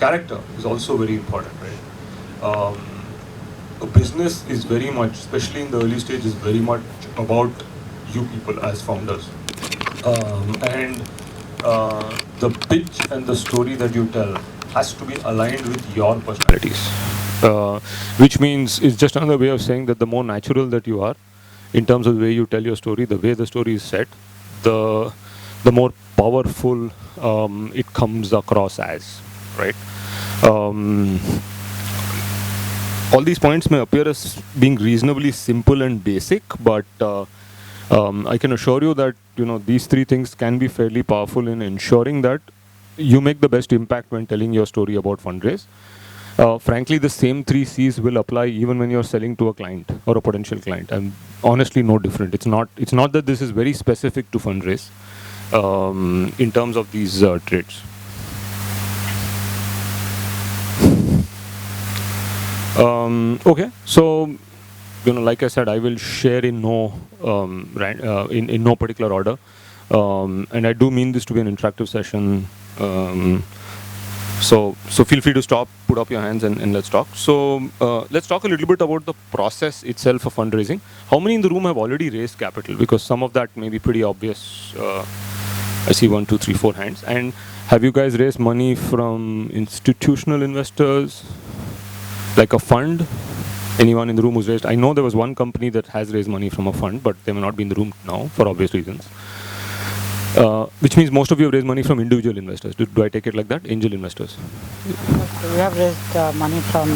character is also very important, right? A business is very much, especially in the early stage, is very much about you people as founders. And the pitch and the story that you tell has to be aligned with your personalities. Which means it's just another way of saying that the more natural that you are, in terms of the way you tell your story, the way the story is set, the more powerful it comes across as, right? Um, all these points may appear as being reasonably simple and basic, but I can assure you that these three things can be fairly powerful in ensuring that you make the best impact when telling your story about fundraise. Frankly, the same three C's will apply even when you're selling to a client or a potential client, and honestly, no different. It's not that this is very specific to fundraise in terms of these traits. Okay, so like I said, I will share in no in no particular order, and I do mean this to be an interactive session. So feel free to stop, put up your hands, and let's talk. So let's talk a little bit about the process itself of fundraising. How many in the room have already raised capital? Because some of that may be pretty obvious. I see 1, 2, 3, 4 hands. And have you guys raised money from institutional investors, like a fund? Anyone in the room who's raised? I know there was one company that has raised money from a fund, but they may not be in the room now for obvious reasons. Which means most of you have raised money from individual investors. Do I take it like that? Angel investors. We have raised money from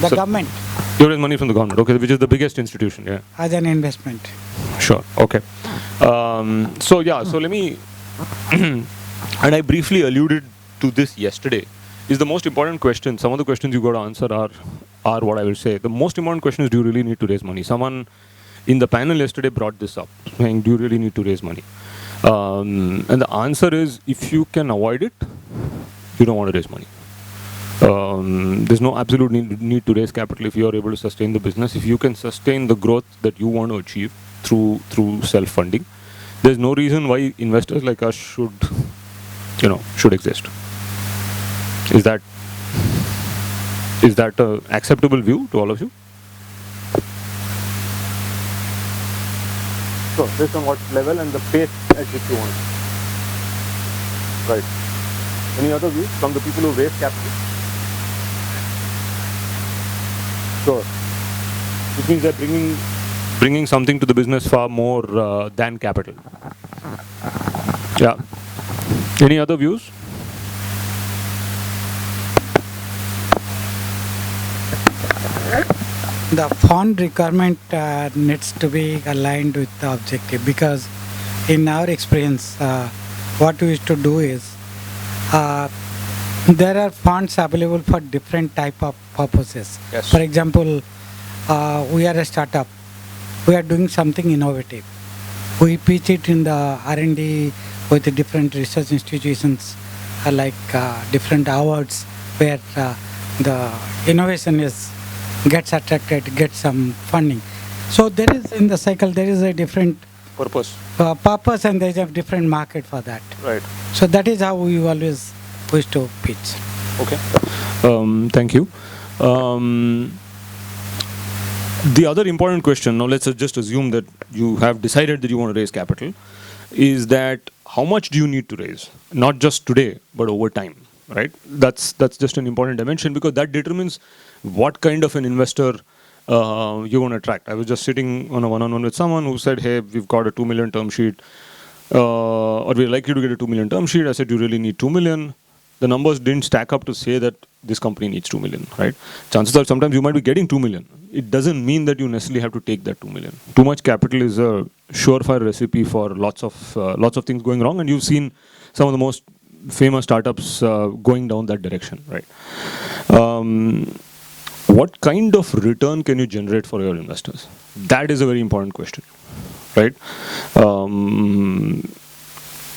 the government. You raised money from the government, okay, which is the biggest institution, yeah. As an investment. Sure, okay. So let me, and I briefly alluded to this yesterday, is the most important question. Some of the questions you got to answer are what I will say. The most important question is, do you really need to raise money? Someone in the panel yesterday brought this up, saying, do you really need to raise money? And the answer is, if you can avoid it, you don't want to raise money. There's no absolute need to raise capital if you are able to sustain the business. If you can sustain the growth that you want to achieve through self-funding, there's no reason why investors like us should exist. Is that an acceptable view to all of you? So, based on what level and the pace at which you want. Right. Any other views from the people who raise capital? Sure. Which means they're bringing something to the business far more than capital. Yeah. Any other views? The fund requirement needs to be aligned with the objective, because in our experience, what we used to do is there are funds available for different type of purposes. Yes. For example, we are a startup. We are doing something innovative. We pitch it in the R&D with the different research institutions, like different awards where the innovation gets attracted, gets some funding. So there is, in the cycle, there is a different purpose, and there is a different market for that. Right. So that is how we always wish to pitch. Okay. Thank you. The other important question, now let's just assume that you have decided that you want to raise capital, is that how much do you need to raise? Not just today, but over time, right? That's just an important dimension, because that determines what kind of an investor you want to attract. I was just sitting on a one-on-one with someone who said, hey, we've got a 2 million term sheet, or we're likely to get a 2 million term sheet. I said, you really need 2 million. The numbers didn't stack up to say that this company needs 2 million, right? Chances are sometimes you might be getting 2 million. It doesn't mean that you necessarily have to take that 2 million. Too much capital is a surefire recipe for lots of things going wrong, and you've seen some of the most famous startups going down that direction, right? What kind of return can you generate for your investors? That is a very important question, right?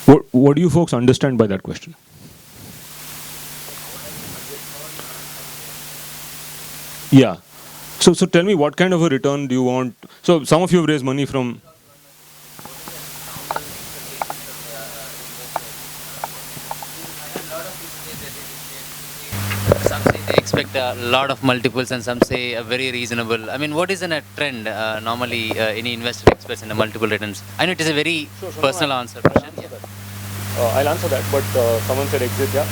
What do you folks understand by that question? Yeah. So tell me, what kind of a return do you want? So some of you have raised money from... Some say they expect a lot of multiples, and some say a very reasonable. I mean, what is in a trend? Normally, any investor expects in a multiple returns. I know it is a very personal answer question. Yeah. I'll answer that, but someone said exit, yeah?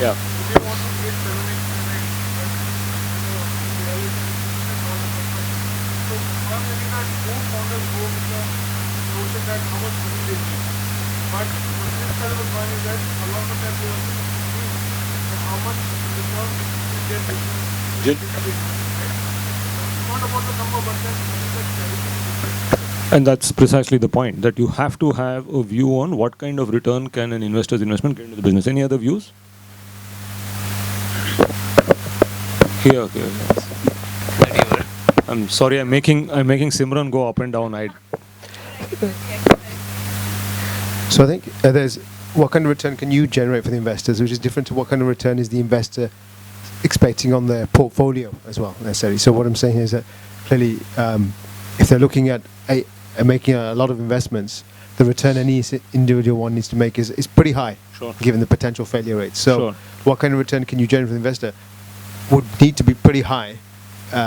Yeah. And that's precisely the point, that you have to have a view on what kind of return can an investor's investment get into the business. Any other views? Here. Whatever. I'm sorry, I'm making Simran go up and down. So I think there's what kind of return can you generate for the investors, which is different to what kind of return is the investor expecting on their portfolio as well, necessarily. So what I'm saying is that clearly, if they're looking at making a lot of investments, the return any individual one needs to make is pretty high, Sure. given the potential failure rates. So Sure. what kind of return can you generate for the investor would need to be pretty high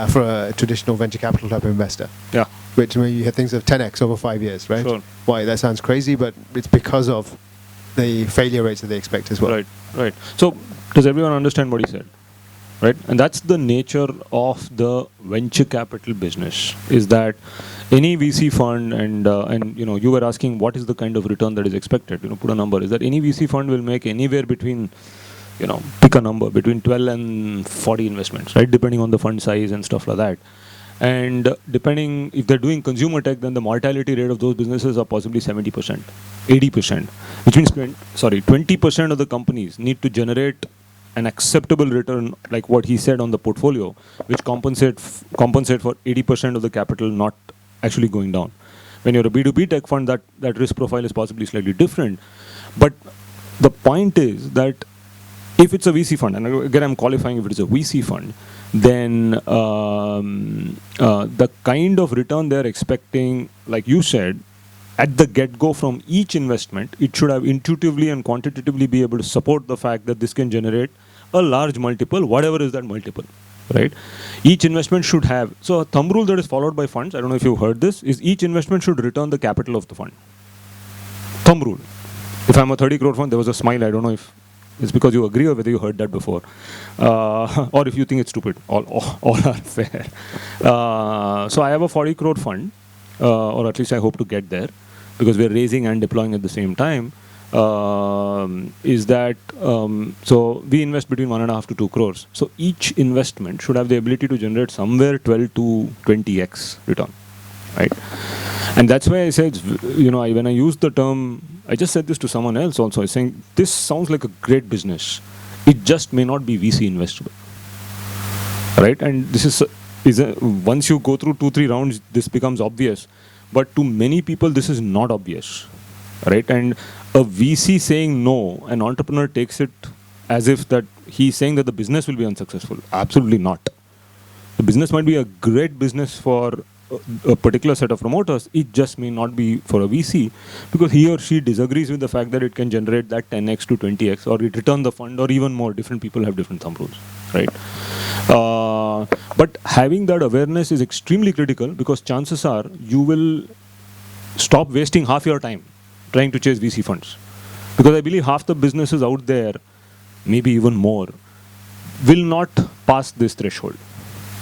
for a traditional venture capital type of investor. Yeah. Which, I mean, you have things of 10x over 5 years, right? Sure. Why, that sounds crazy, but it's because of the failure rates that they expect as well. Right. So, does everyone understand what he said? Right? And that's the nature of the venture capital business, is that any VC fund, and you were asking what is the kind of return that is expected, put a number, is that any VC fund will make anywhere between, pick a number, between 12 and 40 investments, right? Depending on the fund size and stuff like that. And depending, if they're doing consumer tech, then the mortality rate of those businesses are possibly 70%, 80%, which means 20% of the companies need to generate an acceptable return, like what he said on the portfolio, which compensate for 80% of the capital not actually going down. When you're a B2B tech fund, that risk profile is possibly slightly different. But the point is that if it's a VC fund, and again I'm qualifying if it is a VC fund, then the kind of return they're expecting, like you said, at the get-go from each investment, it should have intuitively and quantitatively be able to support the fact that this can generate a large multiple, whatever is that multiple, right? Each investment should have, so a thumb rule that is followed by funds, I don't know if you've heard this, is each investment should return the capital of the fund. Thumb rule. If I'm a 30 crore fund, there was a smile, I don't know if it's because you agree or whether you heard that before. Or if you think it's stupid, all are fair. So I have a 40 crore fund, or at least I hope to get there, because we're raising and deploying at the same time. So we invest between 1.5 to 2 crores. So each investment should have the ability to generate somewhere 12 to 20x return, right? And that's why I said, when I used the term, I just said this to someone else also, I was saying, this sounds like a great business. It just may not be VC investable, right? And this is once you go through 2-3 rounds, this becomes obvious. But to many people, this is not obvious, right? And a VC saying no, an entrepreneur takes it as if that he's saying that the business will be unsuccessful. Absolutely not. The business might be a great business for a particular set of promoters. It just may not be for a VC, because he or she disagrees with the fact that it can generate that 10x to 20x, or it return the fund, or even more. Different people have different thumb rules, right? But having that awareness is extremely critical, because chances are you will stop wasting half your time trying to chase VC funds. Because I believe half the businesses out there, maybe even more, will not pass this threshold.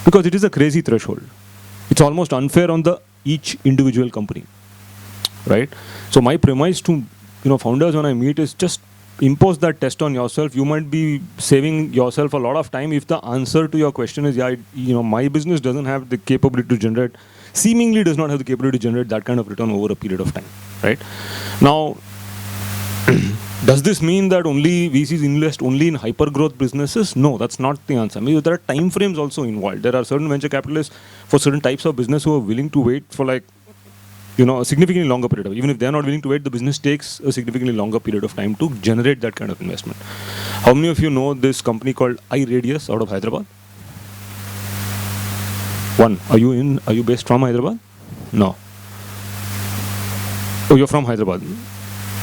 Because it is a crazy threshold. It's almost unfair on each individual company, right? So my premise to founders when I meet is just impose that test on yourself. You might be saving yourself a lot of time if the answer to your question is, my business doesn't have the capability to generate seemingly does not have the capability to generate that kind of return over a period of time, right? Now, does this mean that only VCs invest only in hyper growth businesses? No, that's not the answer. I mean, there are time frames also involved. There are certain venture capitalists for certain types of business who are willing to wait for like, a significantly longer period of, even if they're not willing to wait, the business takes a significantly longer period of time to generate that kind of investment. How many of you know this company called iRadius out of Hyderabad? One. Are you based from Hyderabad? No. Oh, you're from Hyderabad.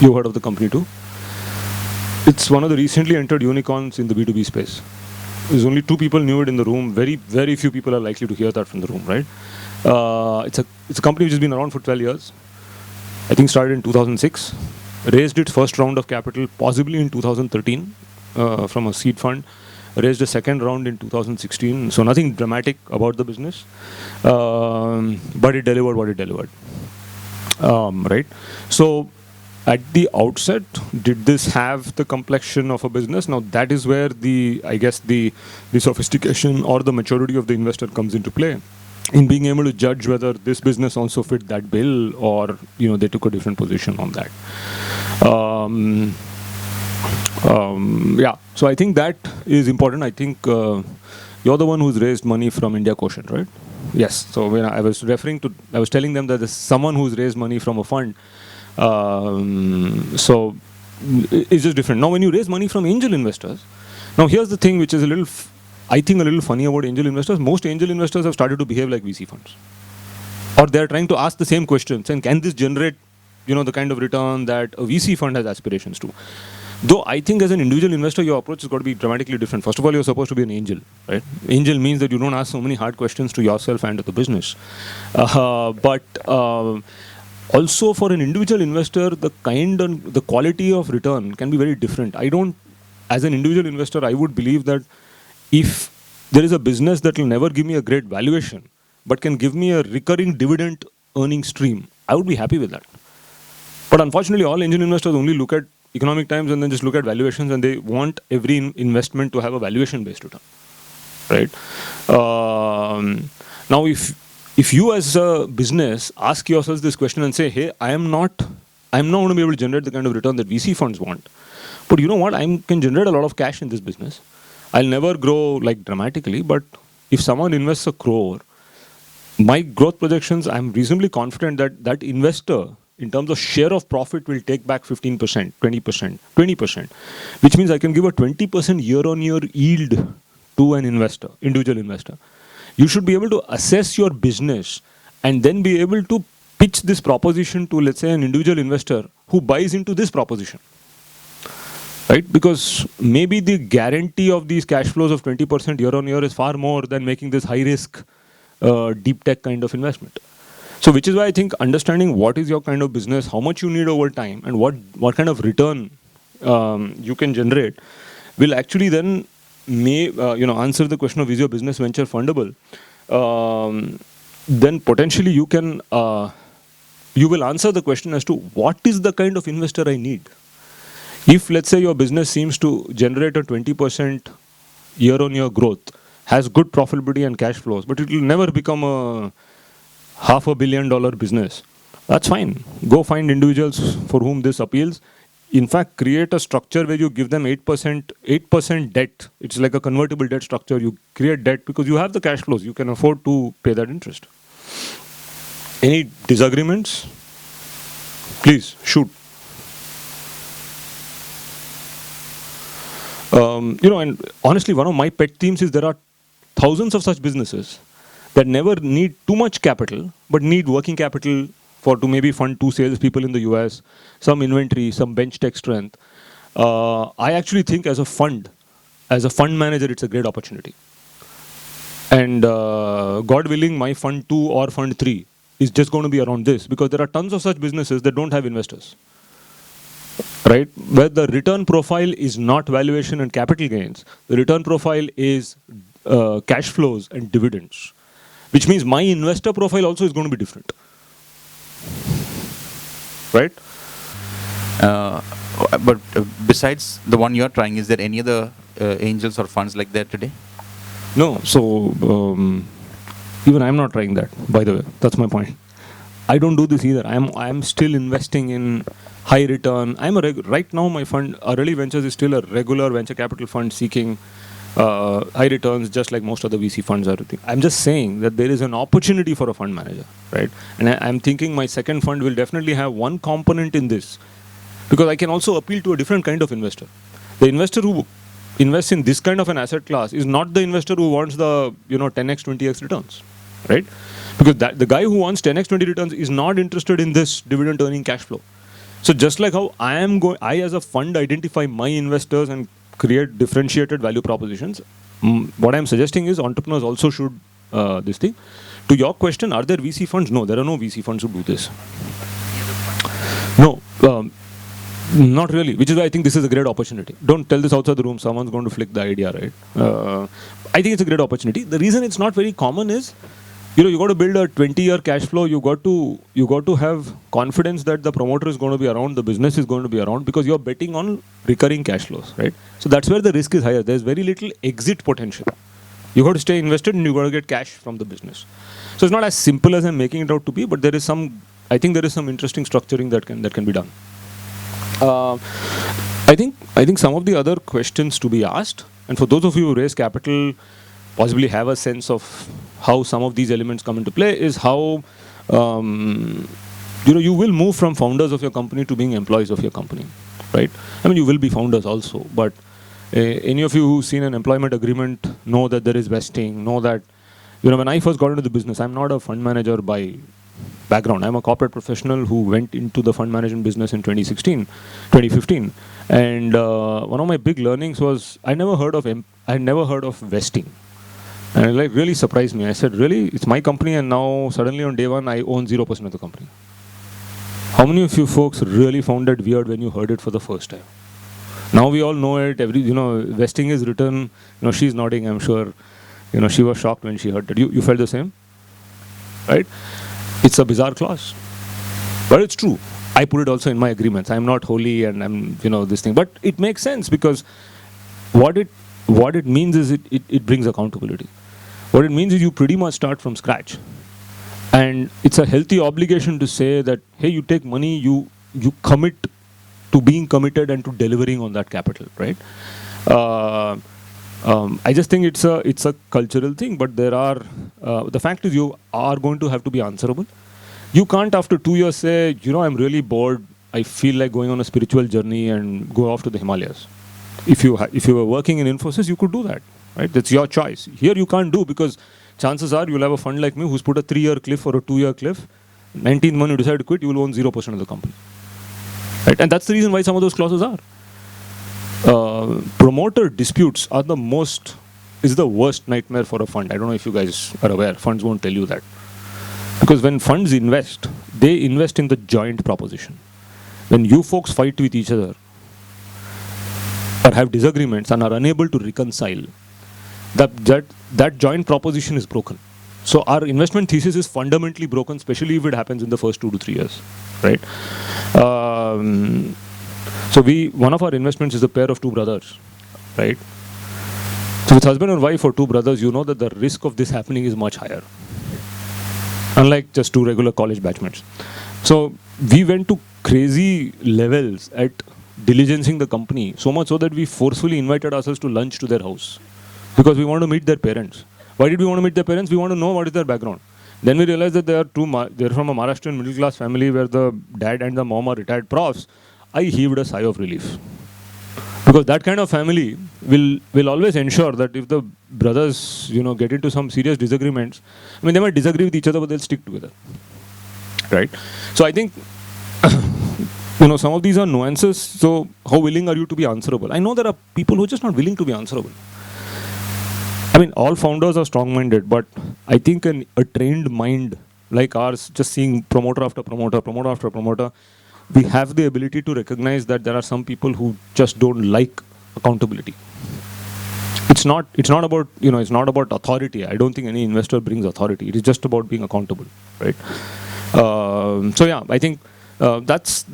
You heard of the company too? It's one of the recently entered unicorns in the B2B space. There's only 2 people knew it in the room. Very, very few people are likely to hear that from the room, right? It's a company which has been around for 12 years. I think started in 2006. Raised its first round of capital possibly in 2013 from a seed fund. Raised a second round in 2016. So nothing dramatic about the business. But it delivered what it delivered. Right? So at the outset, did this have the complexion of a business? Now that is where the sophistication or the maturity of the investor comes into play, in being able to judge whether this business also fit that bill or they took a different position on that. Yeah, so I think that is important. I think you're the one who's raised money from India Quotient, right? Yes. So when I was telling them that there's someone who's raised money from a fund. So it's just different. Now, when you raise money from angel investors, now here's the thing which is a little funny about angel investors. Most angel investors have started to behave like VC funds, or they're trying to ask the same questions and can this generate, the kind of return that a VC fund has aspirations to. Though I think as an individual investor, your approach has got to be dramatically different. First of all, you're supposed to be an angel, right? Angel means that you don't ask so many hard questions to yourself and to the business. But also for an individual investor, the kind and the quality of return can be very different. As an individual investor, I would believe that if there is a business that will never give me a great valuation, but can give me a recurring dividend earning stream, I would be happy with that. But unfortunately, all angel investors only look at economic times and then just look at valuations, and they want every investment to have a valuation-based return, right? Now, if you as a business ask yourselves this question and say, hey, I'm not going to be able to generate the kind of return that VC funds want, but you know what? I can generate a lot of cash in this business. I'll never grow like dramatically, but if someone invests 1 crore, my growth projections, I'm reasonably confident that that investor, in terms of share of profit, will take back 15%, 20%, 20%, which means I can give a 20% year-on-year yield to an investor, individual investor. You should be able to assess your business and then be able to pitch this proposition to, let's say, an individual investor who buys into this proposition. Right? Because maybe the guarantee of these cash flows of 20% year-on-year is far more than making this high-risk, deep tech kind of investment. So which is why I think understanding what is your kind of business, how much you need over time, and what kind of return you can generate will actually then answer the question of is your business venture fundable. Then potentially you will answer the question as to what is the kind of investor I need. If let's say your business seems to generate a 20% year-on-year growth, has good profitability and cash flows, but it will never become a $500 million business, that's fine. Go find individuals for whom this appeals. In fact, create a structure where you give them 8% debt. It's like a convertible debt structure. You create debt because you have the cash flows. You can afford to pay that interest. Any disagreements? Please, shoot. And honestly, one of my pet themes is there are thousands of such businesses that never need too much capital, but need working capital to maybe fund 2 salespeople in the US, some inventory, some bench tech strength. I actually think as a fund manager, it's a great opportunity. And God willing, my fund 2 or fund 3 is just going to be around this, because there are tons of such businesses that don't have investors. Right? Where the return profile is not valuation and capital gains. The return profile is cash flows and dividends, which means my investor profile also is going to be different. Right? But besides the one you're trying, is there any other angels or funds like that today? No. So Even I'm not trying that, by the way. That's my point. I don't do this either. I'm still investing in high return. Right now my fund, Arali Ventures is still a regular venture capital fund seeking high returns, just like most other VC funds are. I'm just saying that there is an opportunity for a fund manager, right? And I'm thinking my second fund will definitely have one component in this, because I can also appeal to a different kind of investor. The investor who invests in this kind of an asset class is not the investor who wants the 10x 20x returns, right? Because the guy who wants 10x 20 returns is not interested in this dividend earning cash flow. So just like how I as a fund identify my investors and create differentiated value propositions, what I'm suggesting is entrepreneurs also should this thing. To your question, are there VC funds? No, there are no VC funds who do this. No, not really, which is why I think this is a great opportunity. Don't tell this outside the room, someone's going to flick the idea, right? I think it's a great opportunity. The reason it's not very common is, you got to build a 20-year cash flow. You got to have confidence that the promoter is going to be around, the business is going to be around, because you're betting on recurring cash flows, right? So that's where the risk is higher. There's very little exit potential. You got to stay invested and you got to get cash from the business. So it's not as simple as I'm making it out to be, but I think there is some interesting structuring that can be done. I think some of the other questions to be asked, and for those of you who raise capital, possibly have a sense of how some of these elements come into play, is how you will move from founders of your company to being employees of your company, right? I mean, you will be founders also, but any of you who've seen an employment agreement know that there is vesting, know that, when I first got into the business, I'm not a fund manager by background. I'm a corporate professional who went into the fund management business in 2015. And one of my big learnings was I never heard of vesting. And it really surprised me. I said, really? It's my company, and now suddenly on day one, I own 0% of the company. How many of you folks really found that weird when you heard it for the first time? Now we all know it. Vesting is written. She's nodding, I'm sure. She was shocked when she heard that. You felt the same? Right? It's a bizarre clause. But it's true. I put it also in my agreements. I'm not holy and I'm, this thing. But it makes sense, because what it means is it brings accountability. What it means is you pretty much start from scratch. And it's a healthy obligation to say that, hey, you take money, you commit to being committed and to delivering on that capital, right? I just think it's a cultural thing, but the fact is you are going to have to be answerable. You can't after 2 years say, I'm really bored, I feel like going on a spiritual journey and go off to the Himalayas. If you were working in Infosys, you could do that, right? That's your choice. Here you can't do, because chances are you'll have a fund like me who's put a 3-year cliff or a 2-year cliff. 19th month you decide to quit, you will own 0% of the company, right? And that's the reason why some of those clauses are. Promoter disputes are the worst nightmare for a fund. I don't know if you guys are aware. Funds won't tell you that. Because when funds invest, they invest in the joint proposition. When you folks fight with each other or have disagreements and are unable to reconcile, that joint proposition is broken. So our investment thesis is fundamentally broken, especially if it happens in the first 2 to 3 years, right? So one of our investments is a pair of 2 brothers, right? So with husband and wife or 2 brothers, you know that the risk of this happening is much higher, unlike just 2 regular college batchmates. So we went to crazy levels at diligencing the company, so much so that we forcefully invited ourselves to lunch to their house, because we wanted to meet their parents. Why did we want to meet their parents? We want to know what is their background. Then we realized that they're from a Maharashtrian middle class family where the dad and the mom are retired profs. I heaved a sigh of relief, because that kind of family will always ensure that if the brothers get into some serious disagreements, I mean, they might disagree with each other, but they'll stick together, right? So I think some of these are nuances. So how willing are you to be answerable? I know there are people who are just not willing to be answerable. I mean, all founders are strong-minded, but I think a trained mind like ours, just seeing promoter after promoter after promoter, we have the ability to recognize that there are some people who just don't like accountability. It's not about it's not about authority. I don't think any investor brings authority. It is just about being accountable, right? So yeah, I think that's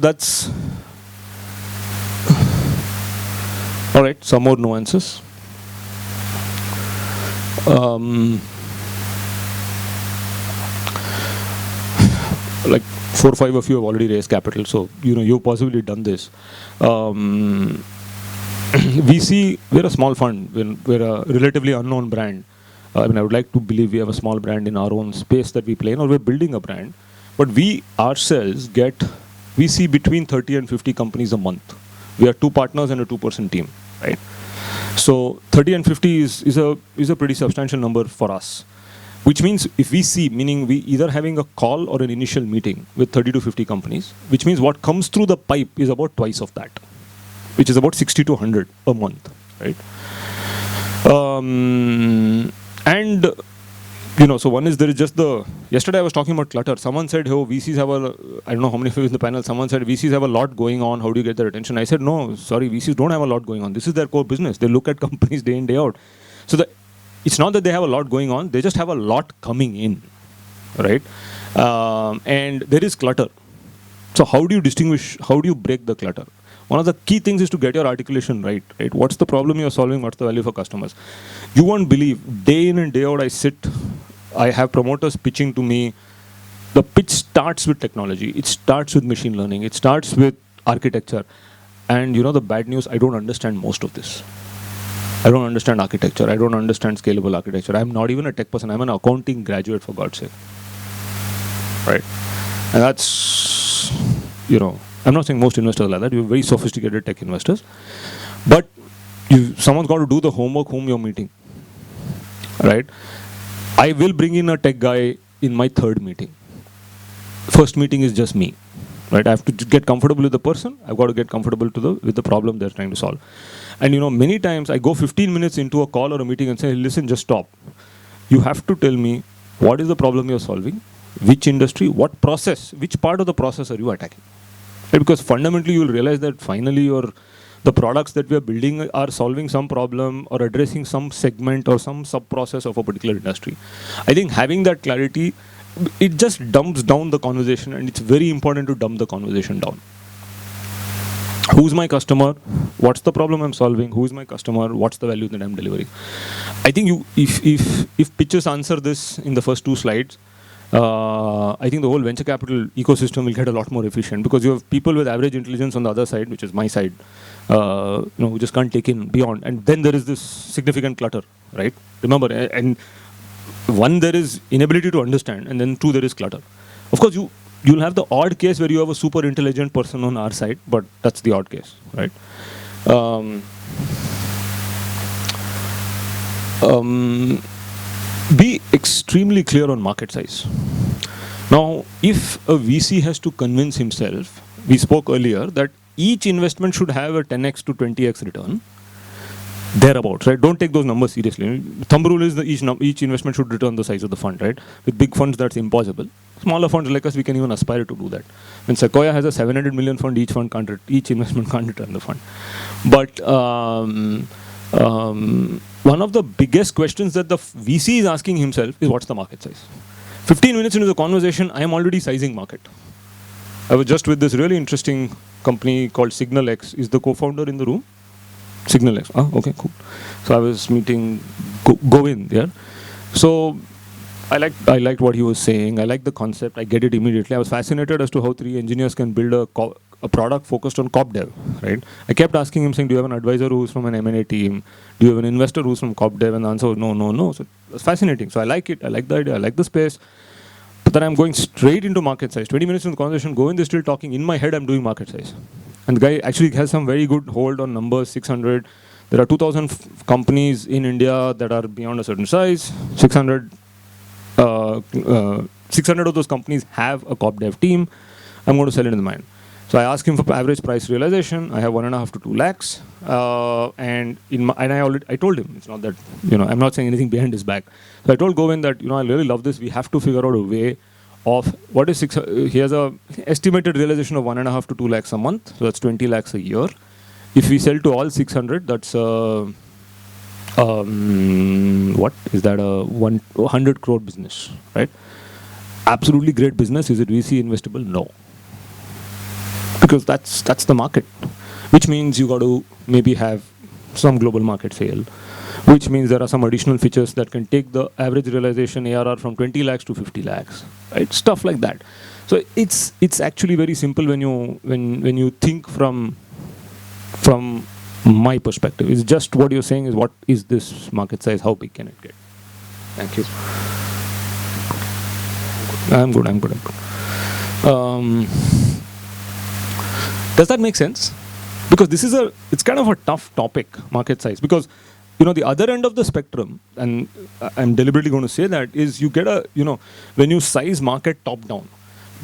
all right. Some more nuances. like 4 or 5 of you have already raised capital, so you've possibly done this. We're a small fund. We're a relatively unknown brand. I would like to believe we have a small brand in our own space that we play in, or we're building a brand. But we ourselves we see between 30 and 50 companies a month. We are 2 partners and a 2-person team, right? So 30 and 50 is a pretty substantial number for us. Which means if we see, meaning we either having a call or an initial meeting with 30 to 50 companies, which means what comes through the pipe is about twice of that, which is about 60 to 100 a month, right? And so one is there is just yesterday I was talking about clutter. Someone said, oh, VCs have I don't know how many of you in the panel, someone said VCs have a lot going on. How do you get their attention? I said, no, sorry, VCs don't have a lot going on. This is their core business. They look at companies day in, day out. So it's not that they have a lot going on. They just have a lot coming in, right? And there is clutter. So how do you distinguish, how do you break the clutter? One of the key things is to get your articulation right? What's the problem you're solving? What's the value for customers? You won't believe, day in and day out I have promoters pitching to me. The pitch starts with technology. It starts with machine learning. It starts with architecture. And the bad news, I don't understand most of this. I don't understand architecture. I don't understand scalable architecture. I'm not even a tech person. I'm an accounting graduate, for God's sake. Right? And that's, I'm not saying most investors are like that. You're very sophisticated tech investors. But someone's got to do the homework whom you're meeting. Right? I will bring in a tech guy in my 3rd meeting. First meeting is just me. Right? I have to get comfortable with the person. I've got to get comfortable with the problem they're trying to solve. And many times I go 15 minutes into a call or a meeting and say, listen, just stop. You have to tell me what is the problem you're solving, which industry, what process, which part of the process are you attacking? Right? Because fundamentally you'll realize that finally the products that we are building are solving some problem or addressing some segment or some sub-process of a particular industry. I think having that clarity, it just dumps down the conversation, and it's very important to dump the conversation down. Who's my customer? What's the problem I'm solving? Who's my customer? What's the value that I'm delivering? I think if pitches answer this in the first 2 slides, I think the whole venture capital ecosystem will get a lot more efficient, because you have people with average intelligence on the other side, which is my side, who just can't take in beyond. And then there is this significant clutter, right? Remember, and 1, there is inability to understand, and then 2, there is clutter. Of course, you'll have the odd case where you have a super intelligent person on our side, but that's the odd case, right? Be extremely clear on market size. Now, if a VC has to convince himself, we spoke earlier that each investment should have a 10x to 20x return, thereabouts, right? Don't take those numbers seriously. Thumb rule is each investment should return the size of the fund, right? With big funds, that's impossible. Smaller funds like us, we can even aspire to do that. When Sequoia has a 700 million fund, each investment can't return the fund. But one of the biggest questions that the VC is asking himself is, what's the market size? 15 minutes into the conversation, I am already sizing market. I was just with this really interesting company called SignalX. Is the co-founder in the room? SignalX. Okay, cool. So I was meeting Govind, yeah. So I liked what he was saying. I liked the concept. I get it immediately. I was fascinated as to how 3 engineers can build a product focused on corp dev, right? I kept asking him, saying, do you have an advisor who's from an M&A team? Do you have an investor who's from corp dev? And the answer was no. So it was fascinating. So I like it. I like the idea. I like the space. But then I'm going straight into market size. 20 minutes into the conversation, Govind is still talking. In my head, I'm doing market size. And the guy actually has some very good hold on numbers, 600. There are 2,000 companies in India that are beyond a certain size. 600 of those companies have a corp dev team. I'm going to sell it in the mine. So I asked him for average price realization. I have 1.5 to 2 lakhs. I told him, it's not that, I'm not saying anything behind his back. So I told Govind that, I really love this. We have to figure out a way of what is he has a estimated realization of 1.5 to 2 lakhs a month. So that's 20 lakhs a year. If we sell to all 600, that's what is that, a 100 crore business, right? Absolutely great business. Is it VC investable? No. Because that's the market, which means you got to maybe have some global market sale. which means there are some additional features that can take the average realization ARR from 20 lakhs to 50 lakhs, right? Stuff like that. So it's actually very simple when you think from my perspective. It's just what you're saying is what is this market size? How big can it get? Thank you. I'm good. Does that make sense? Because it's kind of a tough topic, market size. Because, the other end of the spectrum, and I'm deliberately going to say that, is you get when you size market top down,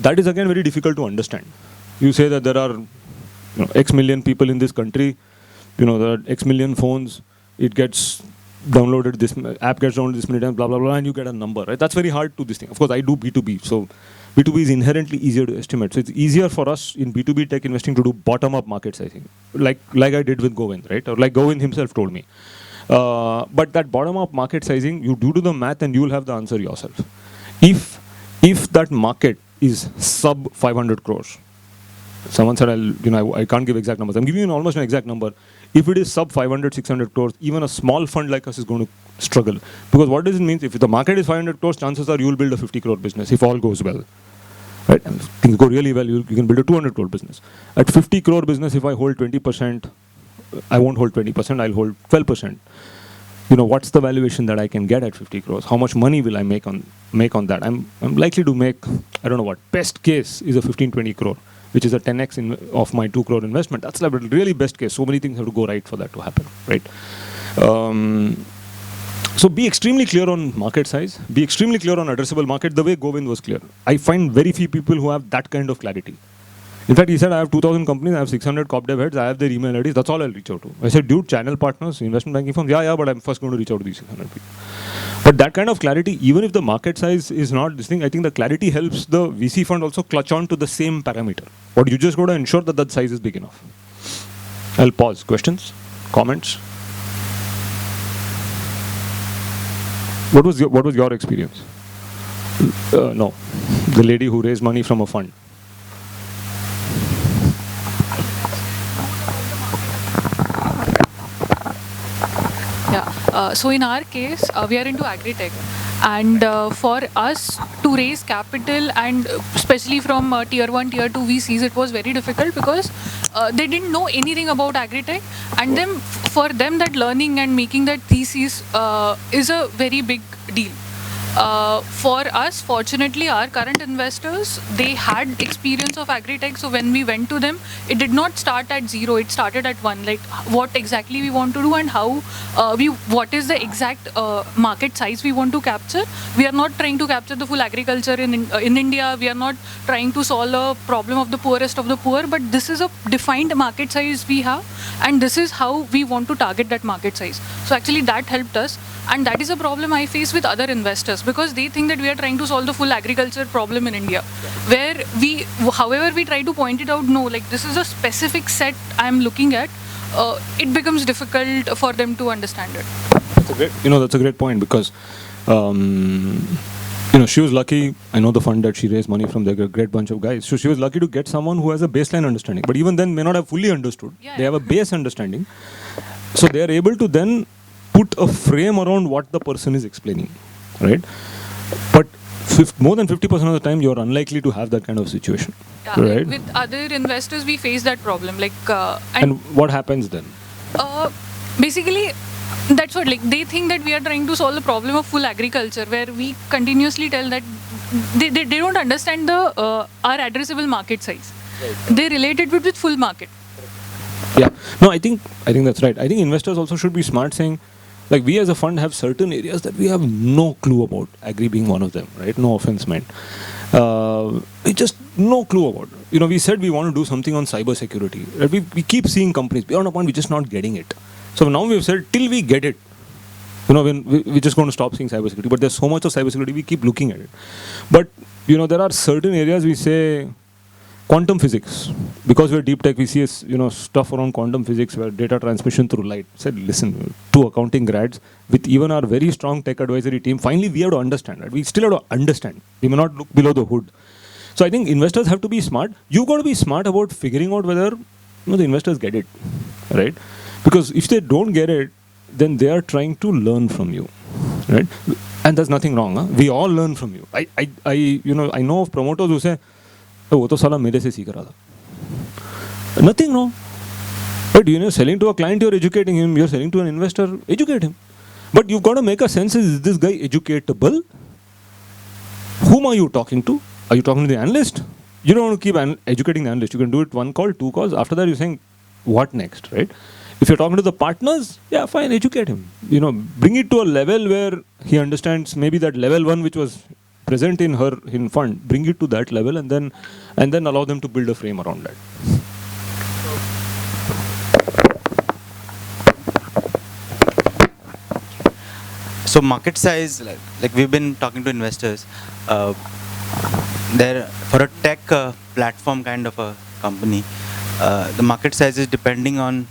that is again very difficult to understand. You say that there are X million people in this country, there are X million phones, it gets downloaded, this app gets downloaded this many times, blah, blah, blah, and you get a number, right? That's very hard to this thing. Of course, I do B2B, so B2B is inherently easier to estimate. So it's easier for us in B2B tech investing to do bottom-up market sizing, like I did with Govind, right? Or like Govind himself told me. But that bottom-up market sizing, you do the math and you will have the answer yourself. If that market is sub 500 crores, someone said, I can't give exact numbers. I'm giving you almost an exact number. If it is sub 500, 600 crores, even a small fund like us is going to struggle. Because what does it mean? If the market is 500 crores, chances are you will build a 50 crore business if all goes well. Right? And if things go really well, you can build a 200 crore business. At 50 crore business, if I hold 20%, I won't hold 20%, I'll hold 12%. What's the valuation that I can get at 50 crores? How much money will I make on that? I'm likely to make, I don't know what, best case is a 15, 20 crore. Which is a 10x of my 2 crore investment. That's like really best case. So many things have to go right for that to happen, right? So be extremely clear on market size. Be extremely clear on addressable market the way Govind was clear. I find very few people who have that kind of clarity. In fact, he said, I have 2,000 companies, I have 600 corp dev heads, I have their email IDs, that's all I'll reach out to. I said, dude, channel partners, investment banking firms, yeah, but I'm first going to reach out to these 600 people. But that kind of clarity, even if the market size is not this thing, I think the clarity helps the VC fund also clutch on to the same parameter. But you just got to ensure that size is big enough. I'll pause. Questions? Comments? What was your experience? No. The lady who raised money from a fund. So in our case, we are into agri-tech, and for us to raise capital, and especially from tier 1, tier 2 VCs, it was very difficult because they didn't know anything about agri-tech, and for them that learning and making that thesis is a very big deal. For us, fortunately, our current investors, they had experience of agri-tech. So when we went to them, it did not start at 0. It started at 1. Like what exactly we want to do and how what is the exact market size we want to capture. We are not trying to capture the full agriculture in India. We are not trying to solve a problem of the poorest of the poor. But this is a defined market size we have, and this is how we want to target that market size. So actually, that helped us. And that is a problem I face with other investors, because they think that we are trying to solve the full agriculture problem in India, where however we try to point it out, no, like this is a specific set I'm looking at, it becomes difficult for them to understand it. That's a great point, because she was lucky. I know the fund that she raised money from, they're a great bunch of guys. So she was lucky to get someone who has a baseline understanding, but even then may not have fully understood. Yeah. They have a base understanding. So they are able to then put a frame around what the person is explaining, right? But more than 50% of the time, you're unlikely to have that kind of situation, Yeah, right? With other investors, we face that problem. Like, and what happens then? Basically, that's what, like, they think that we are trying to solve the problem of full agriculture, where we continuously tell that they don't understand our addressable market size. Right. They relate it with full market. Yeah. No, I think that's right. I think investors also should be smart, saying, like, we as a fund have certain areas that we have no clue about, agri being one of them, right? No offense meant. We just no clue about. We said we want to do something on cyber security. Right? We keep seeing companies, beyond a point, we're just not getting it. So now we've said, till we get it, when we're just going to stop seeing cyber security. But there's so much of cyber security, we keep looking at it. But, there are certain areas we say, quantum physics, because we're deep tech, we see stuff around quantum physics where data transmission through light. Said, listen, two accounting grads with even our very strong tech advisory team, finally we have to understand, right? We still have to understand. We may not look below the hood. So I think investors have to be smart. You've got to be smart about figuring out whether the investors get it, right? Because if they don't get it, then they are trying to learn from you, right? And there's nothing wrong. Huh? We all learn from you. I know of promoters who say, "Oh, वो तो साला मेरे से सीख रहा था." Nothing wrong. But you're selling to a client, you're educating him. You're selling to an investor, educate him. But you've got to make a sense: is this guy educatable? Whom are you talking to? Are you talking to the analyst? You don't want to keep educating the analyst. You can do it 1 call, 2 calls. After that, you're saying, what next, right? If you're talking to the partners, yeah, fine, educate him. Bring it to a level where he understands maybe that level 1 which was present in fund. Bring it to that level and then allow them to build a frame around that. So market size, like we've been talking to investors, there for a tech platform kind of a company, the market size is depending on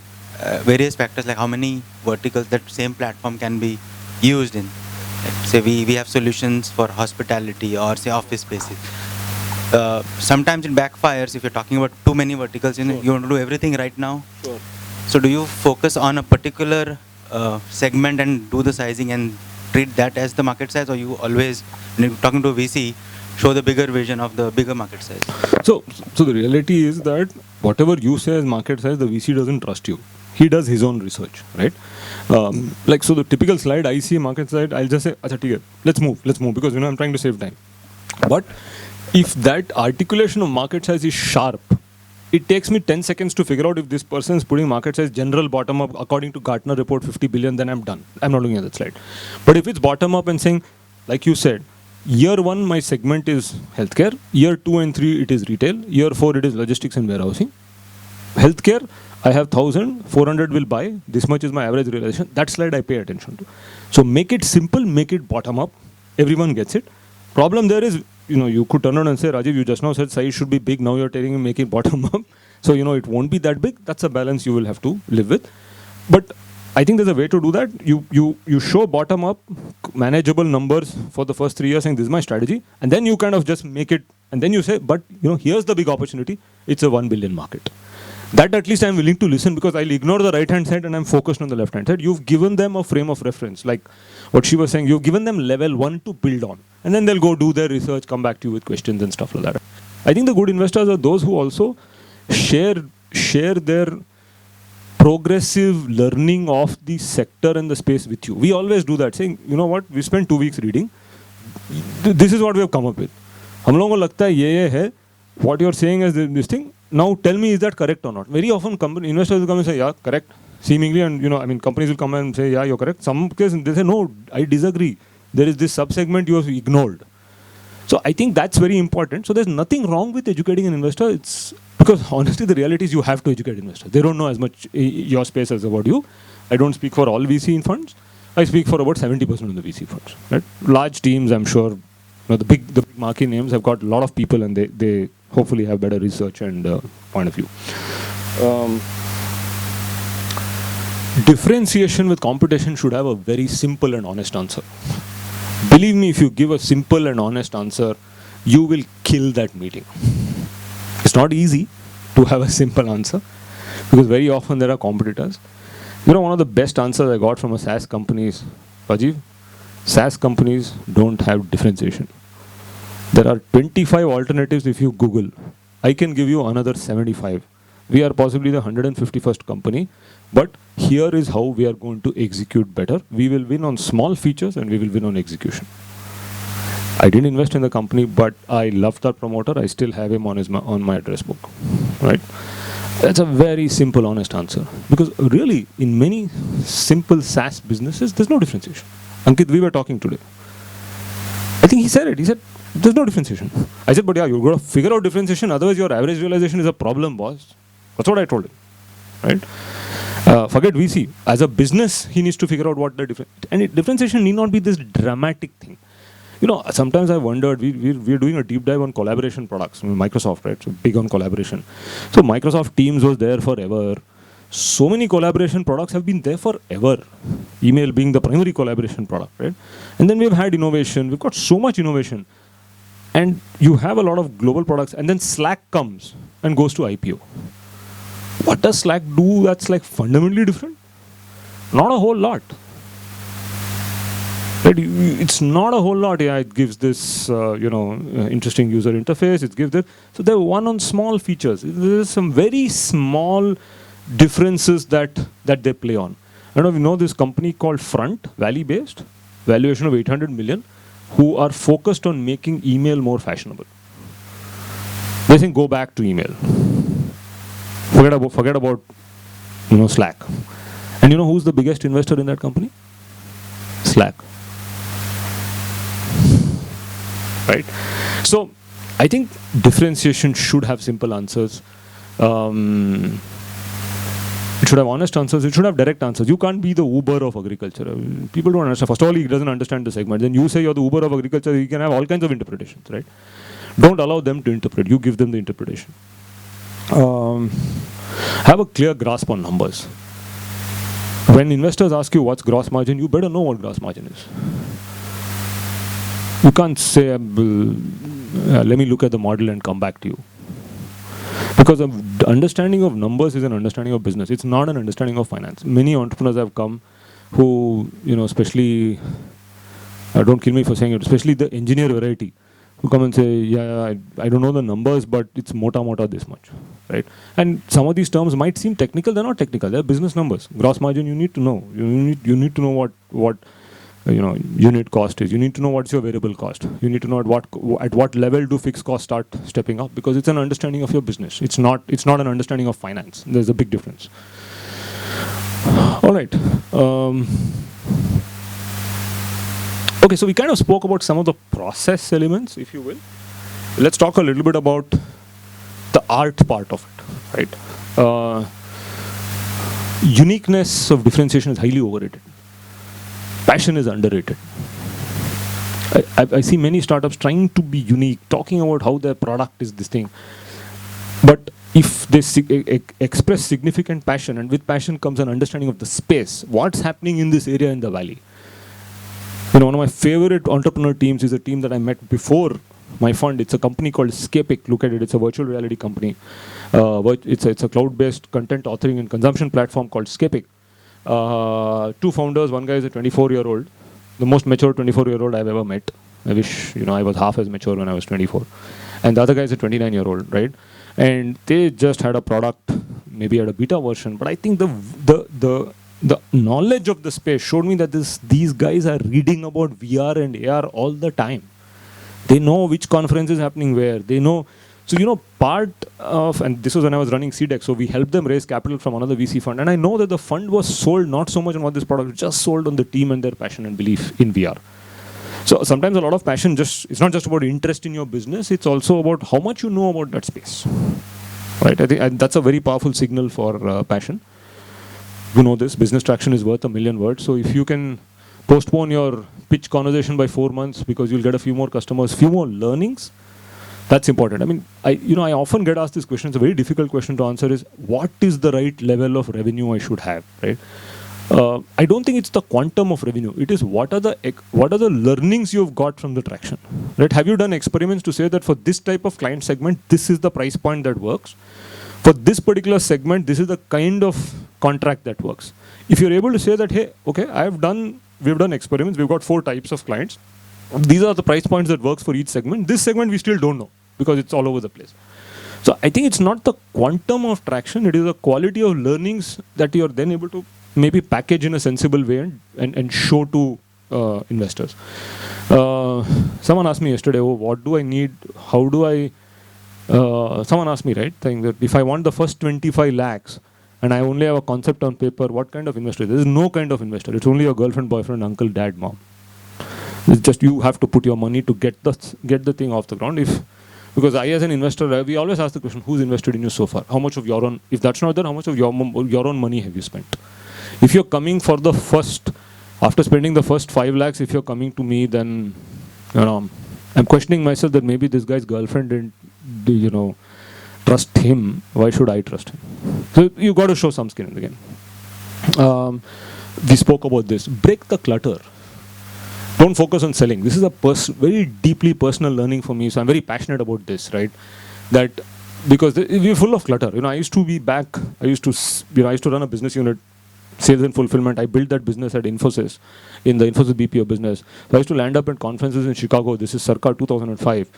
various factors, like how many verticals that same platform can be used in. Like say we have solutions for hospitality or say office spaces. Sometimes it backfires if you're talking about too many verticals. You want to do everything right now. Sure. So do you focus on a particular segment and do the sizing and treat that as the market size, or you always, when you're talking to a VC, show the bigger vision of the bigger market size? So the reality is that whatever you say as market size, the VC doesn't trust you. He does his own research, right? So the typical slide I see market side, I'll just say, "Acha, theek hai, let's move, because I'm trying to save time." But if that articulation of market size is sharp, it takes me 10 seconds to figure out if this person is putting market size general bottom up according to Gartner report 50 billion, then I'm done. I'm not looking at that slide. But if it's bottom up and saying, like you said, year 1 my segment is healthcare, year 2 and 3 it is retail, year 4 it is logistics and warehousing. Healthcare, I have 1,000, 400 will buy, this much is my average realization. That slide I pay attention to. So make it simple, make it bottom up, everyone gets it. Problem there is, you could turn around and say, "Rajiv, you just now said size should be big, now you're telling me make it bottom up." So, it won't be that big. That's a balance you will have to live with. But I think there's a way to do that. You show bottom up, manageable numbers for the first 3 years saying, "This is my strategy." And then you kind of just make it, and then you say, "But, here's the big opportunity. It's a 1 billion market." That at least I'm willing to listen, because I'll ignore the right hand side and I'm focused on the left hand side. You've given them a frame of reference, like what she was saying. You've given them level 1 to build on, and then they'll go do their research, come back to you with questions and stuff like that. I think the good investors are those who also share their progressive learning of the sector and the space with you. We always do that, saying, "You know what, we spent 2 weeks reading. This is what we have come up with. हम लोगों को लगता है ये है. What you're saying is this thing. Now tell me, is that correct or not?" Very often investors will come and say, "Yeah, correct," seemingly, and companies will come and say, "Yeah, you're correct." Some cases they say, "No, I disagree. There is this subsegment you have ignored." So I think that's very important. So there's nothing wrong with educating an investor. It's because honestly the reality is you have to educate investors. They don't know as much your space as about you. I don't speak for all VC funds. I speak for about 70% of the VC funds. Right? Large teams, I'm sure, the big marquee names have got a lot of people, and they hopefully have better research and point of view. Differentiation with competition should have a very simple and honest answer. Believe me, if you give a simple and honest answer, you will kill that meeting. It's not easy to have a simple answer, because very often there are competitors. One of the best answers I got from a SaaS company is, "Rajiv, SaaS companies don't have differentiation. There are 25 alternatives if you Google. I can give you another 75. We are possibly the 151st company, but here is how we are going to execute better. We will win on small features and we will win on execution." I didn't invest in the company, but I love that promoter. I still have him on my address book. Right? That's a very simple, honest answer. Because really, in many simple SaaS businesses, there's no differentiation. Ankit, we were talking today. I think he said it. He said, "There's no differentiation." I said, "But yeah, you've got to figure out differentiation, otherwise your average realization is a problem, boss." That's what I told him. Right? Forget VC. As a business, he needs to figure out what the difference. And differentiation need not be this dramatic thing. Sometimes I wondered, we're doing a deep dive on collaboration products. Microsoft, right? So big on collaboration. So Microsoft Teams was there forever. So many collaboration products have been there forever. Email being the primary collaboration product, right? And then we've had innovation. We've got so much innovation. And you have a lot of global products. And then Slack comes and goes to IPO. What does Slack do that's like fundamentally different? Not a whole lot. Right? It's not a whole lot. Yeah, it gives this, interesting user interface. It gives this. So they're one on small features. There's some very small differences that they play on. I don't know if you know this company called Front, Valley-based, valuation of 800 million, who are focused on making email more fashionable. They're saying go back to email. Forget about Slack. And you know who's the biggest investor in that company? Slack. Right? So I think differentiation should have simple answers. It should have honest answers. It should have direct answers. You can't be the Uber of agriculture. People don't understand. First of all, he doesn't understand the segment. Then you say you're the Uber of agriculture. You can have all kinds of interpretations, right? Don't allow them to interpret. You give them the interpretation. Have a clear grasp on numbers. When investors ask you what's gross margin, you better know what gross margin is. You can't say, let me look at the model and come back to you. Because the understanding of numbers is an understanding of business. It's not an understanding of finance. Many entrepreneurs have come who, especially, don't kill me for saying it, especially the engineer variety, who come and say, yeah, I don't know the numbers, but it's mota this much, right? And some of these terms might seem technical. They're not technical. They're business numbers. Gross margin, you need to know. You need to know what unit cost is. You need to know what's your variable cost. You need to know at what level do fixed costs start stepping up, because it's an understanding of your business. It's not an understanding of finance. There's a big difference. All right. Okay, so we kind of spoke about some of the process elements, if you will. Let's talk a little bit about the art part of it, right? Uniqueness of differentiation is highly overrated. Passion is underrated. I see many startups trying to be unique, talking about how their product is this thing. But if they express significant passion, and with passion comes an understanding of the space, what's happening in this area in the valley. One of my favorite entrepreneur teams is a team that I met before my fund. It's a company called Scapic. Look at it. It's a virtual reality company. It's a cloud-based content authoring and consumption platform called Scapic. Two founders. One guy is a 24-year-old, the most mature 24-year-old I've ever met. I wish I was half as mature when I was 24. And the other guy is a 29-year-old, right? And they just had a product, maybe had a beta version. But I think the knowledge of the space showed me that these guys are reading about VR and AR all the time. They know which conference is happening where. They know. So, part of, and this was when I was running CDEX, so we helped them raise capital from another VC fund. And I know that the fund was sold not so much on what this product was, just sold on the team and their passion and belief in VR. So sometimes a lot of passion it's not just about interest in your business, it's also about how much you know about that space. Right? I think that's a very powerful signal for passion. You know this, business traction is worth 1,000,000 words. So if you can postpone your pitch conversation by 4 months because you'll get a few more customers, few more learnings, that's important. I mean, I often get asked this question. It's a very difficult question to answer. Is what is the right level of revenue I should have, right? I don't think it's the quantum of revenue. It is what are the learnings you've got from the traction, right? Have you done experiments to say that for this type of client segment, this is the price point that works? For this particular segment, this is the kind of contract that works. If you're able to say that, hey, okay, we've done experiments. We've got 4 types of clients. These are the price points that works for each segment. This segment we still don't know because it's all over the place. So I think it's not the quantum of traction, it is the quality of learnings that you're then able to maybe package in a sensible way and show to investors. Someone asked me yesterday, what do I need? How do I... someone asked me, right, saying that if I want the first 25 lakhs and I only have a concept on paper, what kind of investor? There is no kind of investor. It's only your girlfriend, boyfriend, uncle, dad, mom. It's just you have to put your money to get the thing off the ground. Because I, as an investor, we always ask the question, who's invested in you so far? How much of your own, if that's not there, how much of your own money have you spent? If you're coming for the first, after spending the first 5 lakhs, if you're coming to me, then, I'm questioning myself that maybe this guy's girlfriend didn't, trust him. Why should I trust him? So you got to show some skin in the game. We spoke about this. Break the clutter. Don't focus on selling. This is a very deeply personal learning for me. So I'm very passionate about this, right? That because we're full of clutter. I used to be back. I used to run a business unit sales and fulfillment. I built that business at Infosys, in the Infosys BPO business. So I used to land up at conferences in Chicago. This is circa 2005.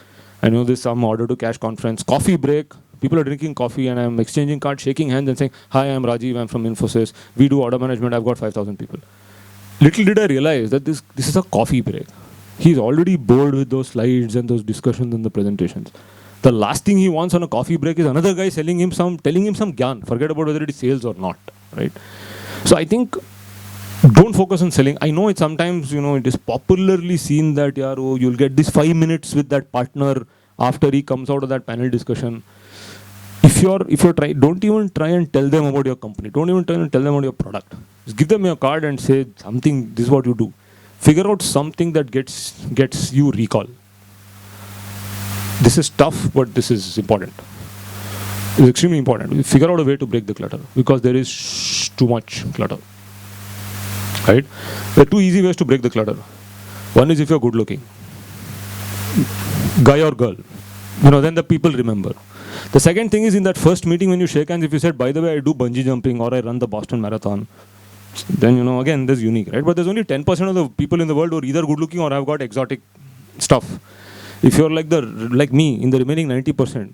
I know this some order to cash conference, coffee break. People are drinking coffee and I'm exchanging cards, shaking hands and saying, hi, I'm Rajiv, I'm from Infosys. We do order management. I've got 5,000 people. Little did I realize that this is a coffee break. He's already bored with those slides and those discussions and the presentations. The last thing he wants on a coffee break is another guy telling him some gyan. Forget about whether it is sales or not, right? So I think don't focus on selling. I know it sometimes, it is popularly seen that you'll get this 5 minutes with that partner after he comes out of that panel discussion. If you're trying, don't even try and tell them about your company. Don't even try and tell them about your product. Just give them your card and say something, this is what you do. Figure out something that gets you recall. This is tough, but this is important. It's extremely important. Figure out a way to break the clutter because there is too much clutter. Right? There are two easy ways to break the clutter. One is if you're good looking. Guy or girl. Then the people remember. The second thing is in that first meeting when you shake hands, if you said, by the way, I do bungee jumping or I run the Boston Marathon, then, again, that's unique, right? But there's only 10% of the people in the world who are either good looking or have got exotic stuff. If you're like me, in the remaining 90%,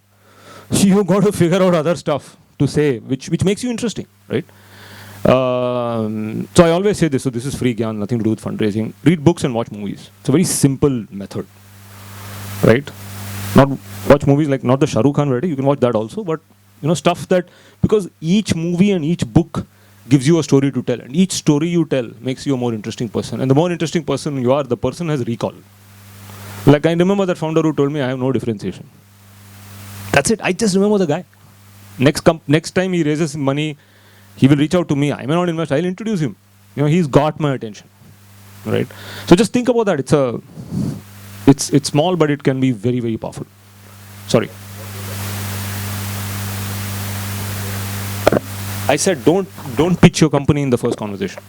you've got to figure out other stuff to say, which makes you interesting, right? So I always say this, so this is free gyan, nothing to do with fundraising. Read books and watch movies. It's a very simple method, right? Not watch movies like not the Shah Rukh Khan variety, you can watch that also, but stuff that, because each movie and each book gives you a story to tell, and each story you tell makes you a more interesting person. And the more interesting person you are, the person has recall. Like I remember that founder who told me I have no differentiation. That's it. I just remember the guy. Next time he raises money, he will reach out to me. I may not invest. I'll introduce him. He's got my attention, right? So just think about that. It's small, but it can be very, very powerful. Sorry. I said don't pitch your company in the first conversation.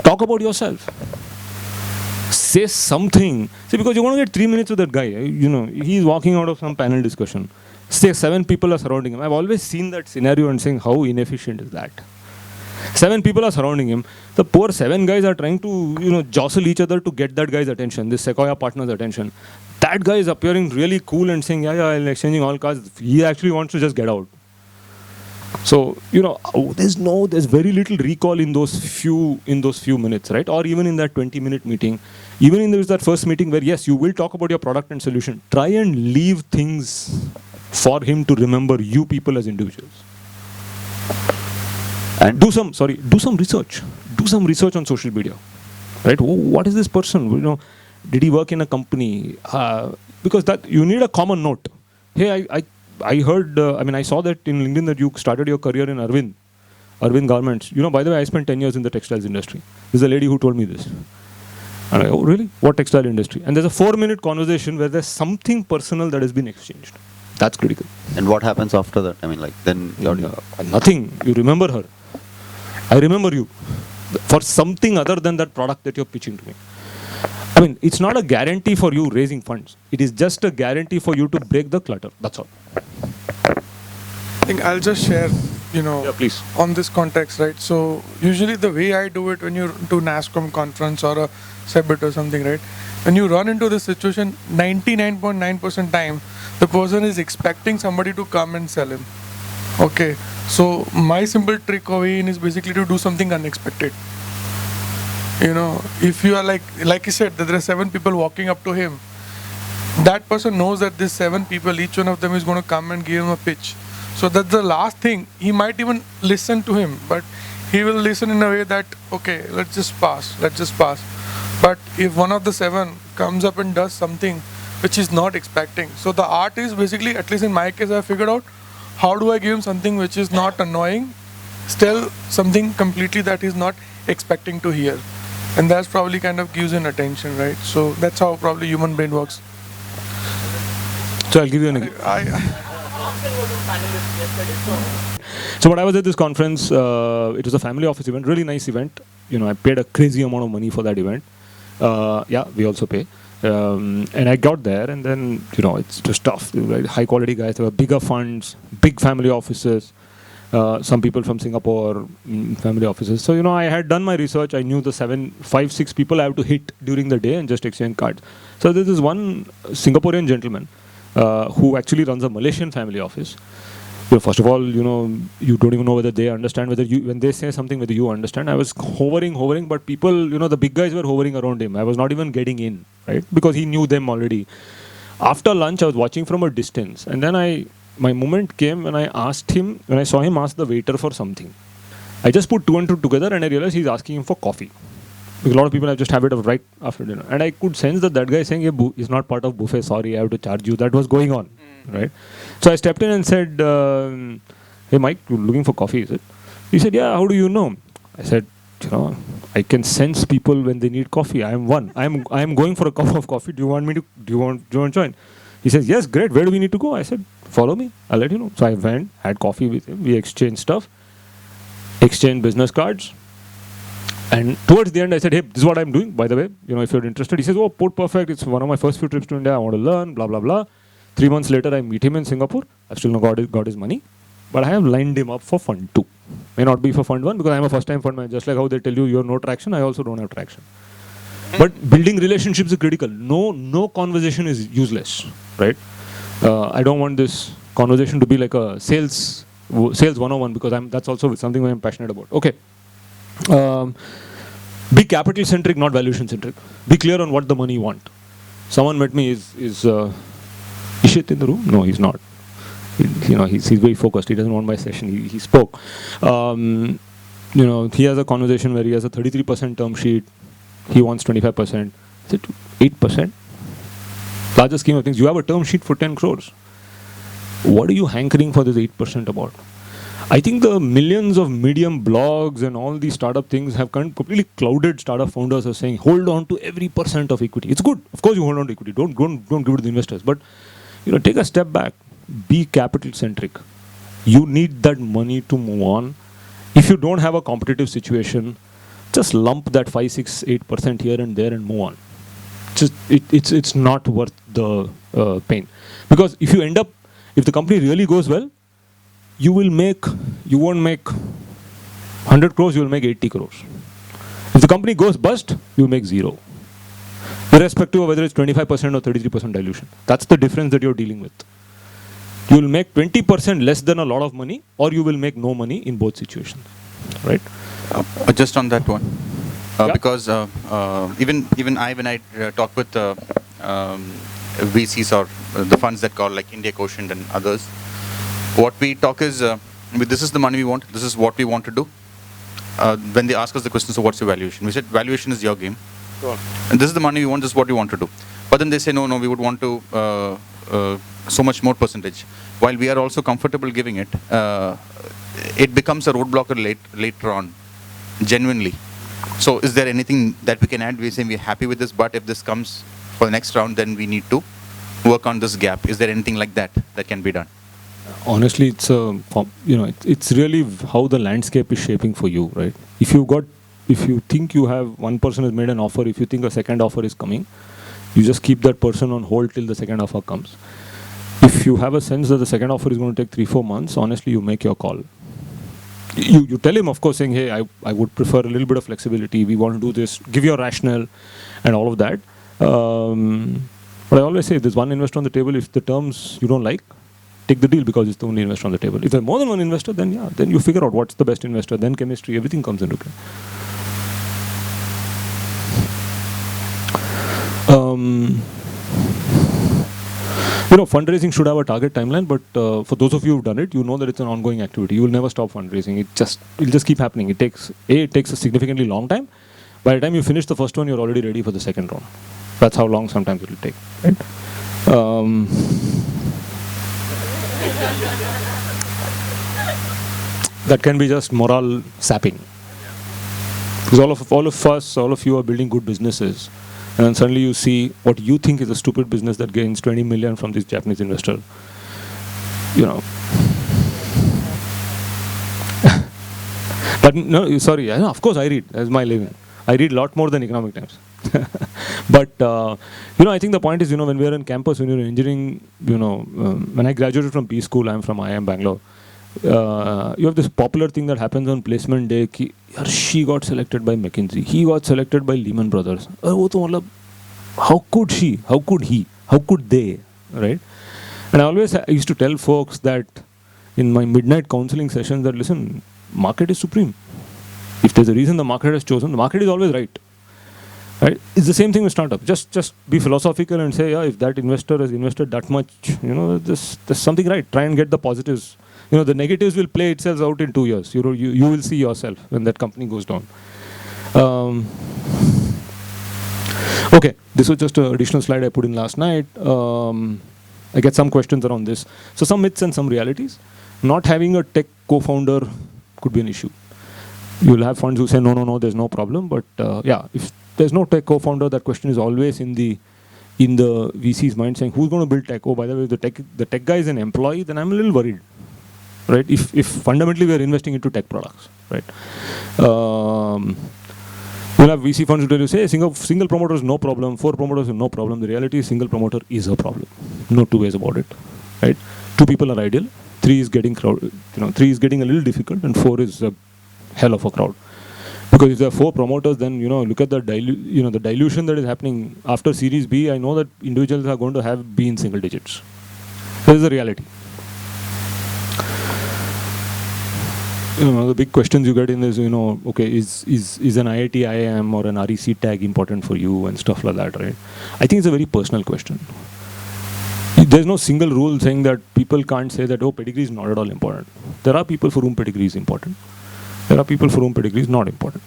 Talk about yourself. Say something. See, because you're going to get 3 minutes with that guy. He's walking out of some panel discussion. Say 7 people are surrounding him. I've always seen that scenario and saying, how inefficient is that? 7 people are surrounding him. The poor 7 guys are trying to, jostle each other to get that guy's attention, this Sequoia partner's attention. That guy is appearing really cool and saying, yeah, I'm exchanging all cards. He actually wants to just get out. So, there's very little recall in those few minutes, right? Or even in that 20-minute meeting. Even in that first meeting where, yes, you will talk about your product and solution. Try and leave things for him to remember you people as individuals. And do some research. Do some research on social media, right? What is this person? Did he work in a company? Because that you need a common note. Hey, I heard. I saw that in LinkedIn that you started your career in Arvind Garments. By the way, I spent 10 years in the textiles industry. There's a lady who told me this. And I go, oh, really? What textile industry? And there's a 4-minute conversation where there's something personal that has been exchanged. That's critical. And what happens after that? Then you're nothing. You remember her. I remember you for something other than that product that you're pitching to me. It's not a guarantee for you raising funds. It is just a guarantee for you to break the clutter. That's all. I think I'll just share, Yeah, please. on this context, right? So usually the way I do it when you do NASCOM conference or a CEBIT or something, right? When you run into this situation, 99.9% time, the person is expecting somebody to come and sell him. Okay, so my simple trick away in is basically to do something unexpected. If you are like you said, that there are 7 people walking up to him, that person knows that these 7 people, each one of them is going to come and give him a pitch. So that's the last thing. He might even listen to him, but he will listen in a way that, okay, let's just pass. But if one of the 7 comes up and does something which he's not expecting, so the art is basically, at least in my case, I figured out how do I give him something which is not annoying, still something completely that he's not expecting to hear. And that's probably kind of gives him attention, right? So that's how probably human brain works. So I'll give you an example. So when I was at this conference, it was a family office event, really nice event. I paid a crazy amount of money for that event. Yeah, we also pay. And I got there, and then, it's just tough. High quality guys, there were bigger funds, big family offices. some people from Singapore, family offices. So, I had done my research. I knew the 5, 6 people I have to hit during the day and just exchange cards. So there is one Singaporean gentleman who actually runs a Malaysian family office. First of all, you don't even know whether they understand, when they say something, whether you understand. I was hovering, but people, the big guys were hovering around him. I was not even getting in, right? Because he knew them already. After lunch, I was watching from a distance. And then my moment came when I saw him ask the waiter for something. I just put 2 and 2 together and I realized he's asking him for coffee. Because a lot of people have just habit of right after dinner. And I could sense that guy is saying, hey, it's not part of buffet, sorry, I have to charge you. That was going on, right? So I stepped in and said, hey, Mike, you're looking for coffee, is it? He said, yeah, how do you know? I said, I can sense people when they need coffee. I am one. I am going for a cup of coffee. Do you want to join? He says, yes, great. Where do we need to go? I said, follow me. I'll let you know. So I went, had coffee with him. We exchanged stuff, exchanged business cards. And towards the end, I said, hey, this is what I'm doing, by the way. If you're interested. He says, oh, Port Perfect. It's one of my first few trips to India. I want to learn, blah, blah, blah. 3 months later, I meet him in Singapore. I've still not got his money. But I have lined him up for Fund 2. May not be for Fund 1 because I'm a first-time fund manager. Just like how they tell you have no traction, I also don't have traction. But building relationships is critical. No conversation is useless, right? I don't want this conversation to be like a sales 101 because that's also something I'm passionate about. Okay. Be capital centric, not valuation centric. Be clear on what the money you want. Someone met me. Is Ishit in the room? No, he's not. He's very focused. He doesn't want my session. He spoke. He has a conversation where he has a 33% term sheet. He wants 25%. I said, 8%? Larger scheme of things. You have a term sheet for 10 crores. What are you hankering for this 8% about? I think the millions of Medium blogs and all these startup things have completely clouded startup founders are saying, hold on to every % of equity. It's good. Of course you hold on to equity. Don't give it to the investors. But, take a step back. Be capital centric. You need that money to move on. If you don't have a competitive situation, just lump that 5, 6, 8% here and there and move on. It's not worth the pain. Because if the company really goes well, you won't make 100 crores, you will make 80 crores. If the company goes bust, you will make 0. Irrespective of whether it's 25% or 33% dilution. That's the difference that you're dealing with. You will make 20% less than a lot of money, or you will make no money in both situations, right? Just on that one, Yeah. because even when I talk with VCs or the funds that call like India Quotient and others, what we talk is, this is the money we want, this is what we want to do. When they ask us the question, so what's your valuation? We said, valuation is your game. Sure. And this is the money we want, this is what we want to do. But then they say, no, we would want to so much more percentage. While we are also comfortable giving it, it becomes a roadblocker later on, genuinely. So is there anything that we can add? We're saying we're happy with this, but if this comes for the next round, then we need to work on this gap. Is there anything like that can be done? Honestly, it's it's really how the landscape is shaping for you, right? If you think you have one person has made an offer, if you think a second offer is coming, you just keep that person on hold till the second offer comes. If you have a sense that the second offer is going to take 3-4 months, honestly, you make your call. You tell him, of course, saying, hey, I would prefer a little bit of flexibility. We want to do this. Give your rationale and all of that. But I always say, there's one investor on the table. If the terms you don't like, take the deal because it's the only investor on the table. If there's more than one investor, then then you figure out what's the best investor. Then chemistry, everything comes into play. Fundraising should have a target timeline, but for those of you who've done it, you know that it's an ongoing activity. You will never stop fundraising. It'll just keep happening. It takes a significantly long time. By the time you finish the first one, you're already ready for the second round. That's how long sometimes it'll take. Right? That can be just morale sapping. Because all of you are building good businesses. And then suddenly you see what you think is a stupid business that gains 20 million from this Japanese investor. But no, sorry, of course I read. That's my living. I read a lot more than Economic Times. But, I think the point is, when we are in campus, when you're in engineering, when I graduated from B school, I'm from IIM Bangalore. You have this popular thing that happens on placement day. Ki, yaar, she got selected by McKinsey. He got selected by Lehman Brothers. वो तो मतलब, how could she? How could he? How could they? Right? And I used to tell folks that in my midnight counseling sessions that, listen, market is supreme. If there's a reason the market has chosen, the market is always right. Right? It's the same thing with startup. Just be philosophical and say, yeah, if that investor has invested that much, there's something right. Try and get the positives. The negatives will play itself out in 2 years. You will see yourself when that company goes down. Okay, this was just an additional slide I put in last night. I get some questions around this. So some myths and some realities. Not having a tech co-founder could be an issue. You'll have funds who say, no, there's no problem. But if there's no tech co-founder, that question is always in the VC's mind, saying, who's going to build tech? Oh, by the way, if the tech guy is an employee, then I'm a little worried. Right? If fundamentally we are investing into tech products, right? You'll have VC funds who tell you, say, single promoter is no problem, 4 promoters is no problem. The reality is single promoter is a problem. No two ways about it, right? 2 people are ideal. 3 is getting crowded. 3 is getting a little difficult, and 4 is a hell of a crowd. Because if there are 4 promoters, then look at the the dilution that is happening after Series B. I know that individuals are going to be in single digits. This is the reality. The big questions you get in is, okay, is an IIT IIM or an REC tag important for you and stuff like that, right? I think it's a very personal question. There's no single rule saying that people can't say that, oh, pedigree is not at all important. There are people for whom pedigree is important. There are people for whom pedigree is not important.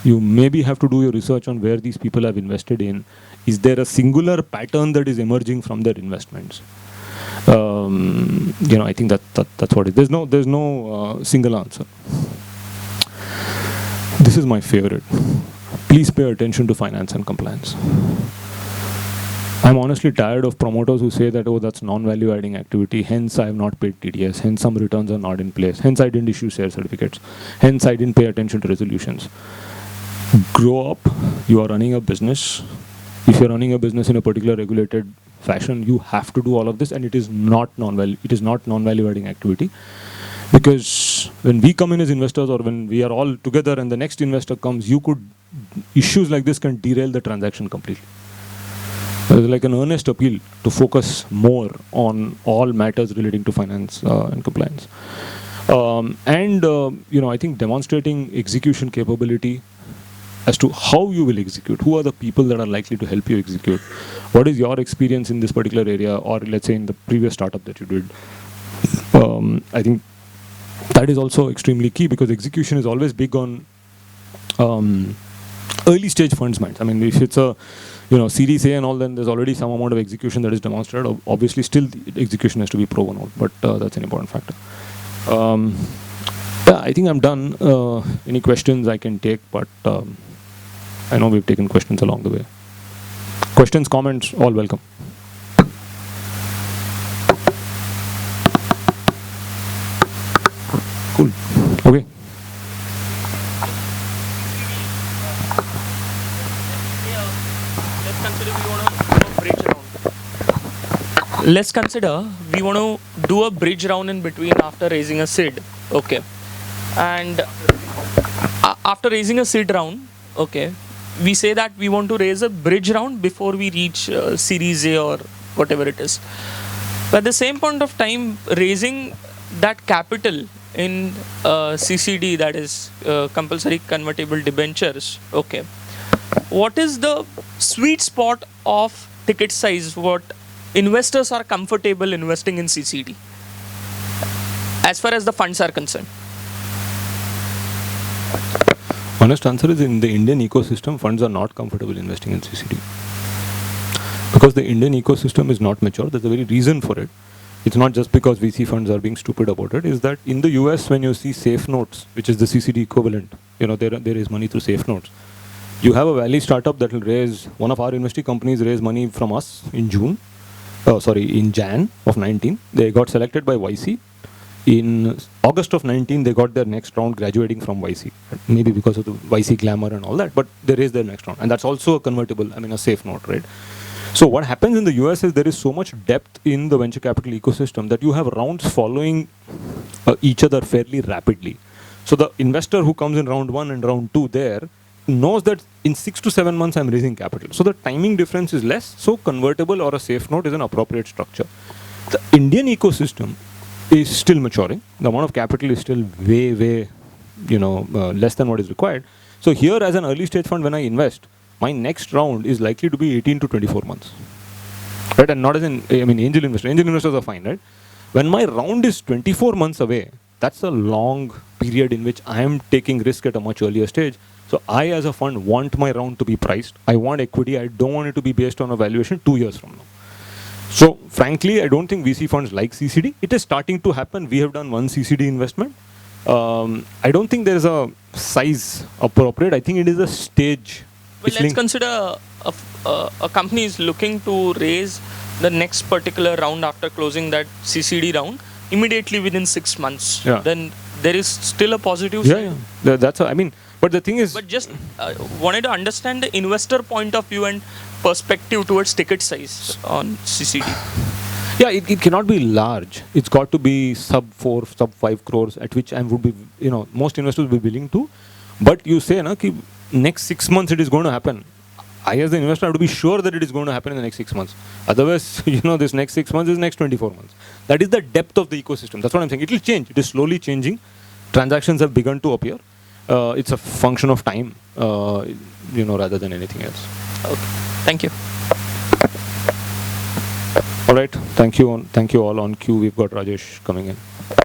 You maybe have to do your research on where these people have invested in. Is there a singular pattern that is emerging from their investments? I think that's what it is. There's no single answer. This is my favorite. Please pay attention to finance and compliance. I'm honestly tired of promoters who say that, oh, that's non-value adding activity, hence I have not paid TDS, hence some returns are not in place, hence I didn't issue share certificates, hence I didn't pay attention to resolutions. Grow up. You are running a business. If you're running a business in a particular regulated fashion, you have to do all of this, and it is not non-value adding activity. Because when we come in as investors, or when we are all together and the next investor comes, issues like this can derail the transaction completely. There's like an earnest appeal to focus more on all matters relating to finance and compliance. I think demonstrating execution capability as to how you will execute, who are the people that are likely to help you execute, what is your experience in this particular area, or let's say in the previous startup that you did. I think that is also extremely key, because execution is always big on early stage funds minds. I mean, if it's a Series A and all, then there's already some amount of execution that is demonstrated. Obviously, still the execution has to be proven out, but that's an important factor. I think I'm done. Any questions I can take, but I know we've taken questions along the way. Questions, comments, all welcome. Cool. Okay. Let's consider we want to do a bridge round in between after raising a seed. Okay. And after raising a seed round, okay, we say that we want to raise a bridge round before we reach Series A or whatever it is. But at the same point of time, raising that capital in CCD, that is compulsory convertible debentures, okay, what is the sweet spot of ticket size, what investors are comfortable investing in CCD as far as the funds are concerned? Honest answer is, in the Indian ecosystem, funds are not comfortable investing in CCD. Because the Indian ecosystem is not mature. There's a very reason for it. It's not just because VC funds are being stupid about it. Is that in the US, when you see safe notes, which is the CCD equivalent, there is money through safe notes. You have a Valley startup that will raise, one of our investee companies raised money from us in Jan of 19. They got selected by YC. In August of 19, they got their next round graduating from YC. Maybe because of the YC glamour and all that, but they raised their next round. And that's also a convertible, a safe note, right? So what happens in the US is there is so much depth in the venture capital ecosystem that you have rounds following each other fairly rapidly. So the investor who comes in round 1 and round 2 there knows that in 6 to 7 months I'm raising capital. So the timing difference is less. So convertible or a safe note is an appropriate structure. The Indian ecosystem is still maturing. The amount of capital is still way, less than what is required. So here, as an early stage fund, when I invest, my next round is likely to be 18 to 24 months. Right? And not as in, angel investor. Angel investors are fine, right? When my round is 24 months away, that's a long period in which I am taking risk at a much earlier stage. So I, as a fund, want my round to be priced. I want equity. I don't want it to be based on a valuation 2 years from now. So frankly, I don't think VC funds like CCD. It is starting to happen. We have done one CCD investment. I don't think there is a size appropriate. I think it is a stage. Well, let's consider a company is looking to raise the next particular round after closing that CCD round immediately within 6 months. Yeah. Then there is still a positive side. Yeah. But the thing is... But just wanted to understand the investor point of view and perspective towards ticket size on CCD. Yeah, it cannot be large. It's got to be sub 4, sub 5 crores, at which I would be, most investors will be willing to. But you say, next 6 months it is going to happen. I, as the investor, have to be sure that it is going to happen in the next 6 months. Otherwise, this next 6 months is next 24 months. That is the depth of the ecosystem. That's what I'm saying. It will change. It is slowly changing. Transactions have begun to appear. It's a function of time, rather than anything else. Okay. Thank you. All right. Thank you all. On queue, we've got Rajesh coming in.